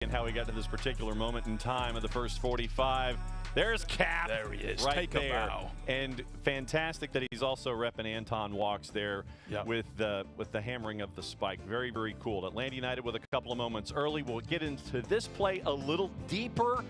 and how we got to this particular moment in time of the first 45. There's Cap. There he is. Right Take there. a bow. And fantastic that he's also repping Anton Walks there with the hammering of the spike. Very, very cool. Atlanta United with a couple of moments early. We'll get into this play a little deeper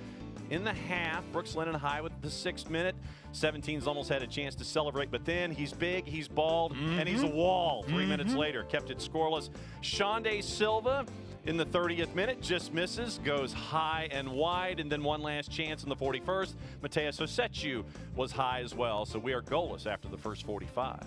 in the half. Brooks Lennon high with the 6th minute. 17's almost had a chance to celebrate, but then he's big, he's bald, and he's a wall. 3 minutes later, kept it scoreless. Shonde Silva in the 30th minute just misses, goes high and wide, and then one last chance in the 41st. Mateus Hosechu was high as well, so we are goalless after the first 45.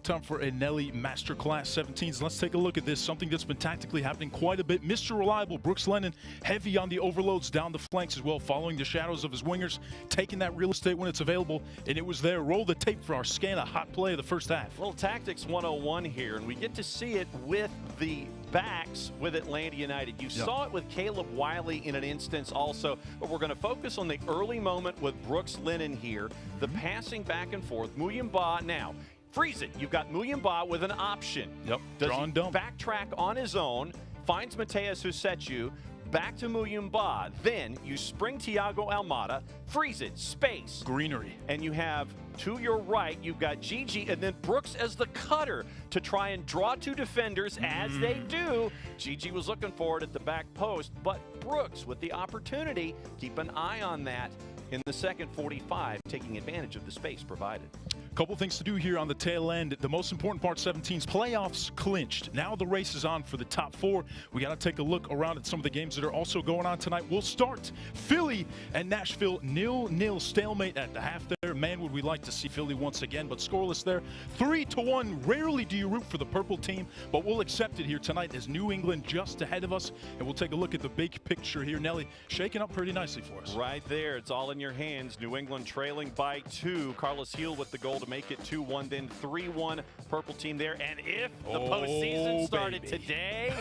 Time for a Nelly Masterclass 17s. Let's take a look at this. Something that's been tactically happening quite a bit. Mr. Reliable, Brooks Lennon, heavy on the overloads down the flanks as well, following the shadows of his wingers, taking that real estate when it's available, and it was there. Roll the tape for our scan, a hot play of the first half. Little tactics 101 here, and we get to see it with the backs with Atlanta United. You saw it with Caleb Wiley in an instance also, but we're going to focus on the early moment with Brooks Lennon here. The passing back and forth. Muyumba now. Freeze it. You've got Muyumba with an option. Does draw and dump. Backtrack on his own, finds Mateus Hosechu, back to Muyumba. Then you spring Thiago Almada, freeze it, space. Greenery. And you have, to your right, you've got Gigi and then Brooks as the cutter to try and draw two defenders as they do. Gigi was looking for it at the back post, but Brooks with the opportunity, keep an eye on that in the second 45, taking advantage of the space provided. Couple things to do here on the tail end. The most important part, 17's playoffs clinched. Now the race is on for the top 4. We got to take a look around at some of the games that are also going on tonight. We'll start Philly and Nashville 0-0 stalemate at the half there. Man, would we like to see Philly once again, but scoreless there. 3-1. Rarely do you root for the purple team, but we'll accept it here tonight as New England just ahead of us. And we'll take a look at the big picture here. Nelly, shaking up pretty nicely for us. Right there. It's all in your hands. New England trailing by 2. Carlos Heel with the goal to make it 2-1, then 3-1 purple team there. And if the postseason started today,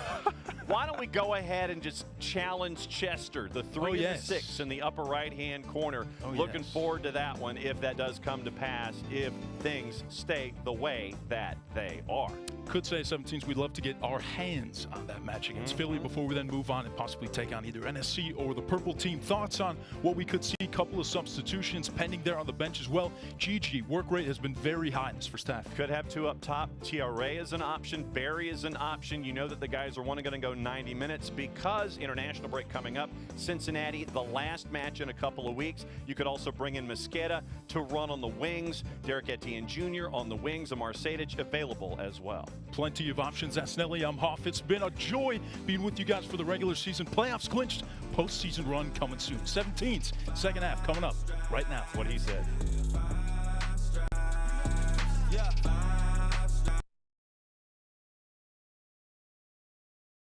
why don't we go ahead and just challenge Chester, the 3 and the 6 in the upper right-hand corner. Looking forward to that one if that does come to pass, if things stay the way that they are. Could say 17s, we'd love to get our hands on that match against Philly before we then move on and possibly take on either NSC or the purple team. Thoughts on what we could see? Couple of substitutions pending there on the bench as well. Gigi, work rate has been very high in this first half. Could have 2 up top. TRA is an option. Barry is an option. You know that the guys are only going to go 90 minutes because international break coming up. Cincinnati, the last match in a couple of weeks. You could also bring in Mosqueda to run on the wings. Derek Etienne Jr. on the wings. And Mercedes available as well. Plenty of options. That's Nelly. I'm Hoff. It's been a joy being with you guys for the regular season. Playoffs clinched. Postseason run coming soon. 17s, second half coming up right now. What he said.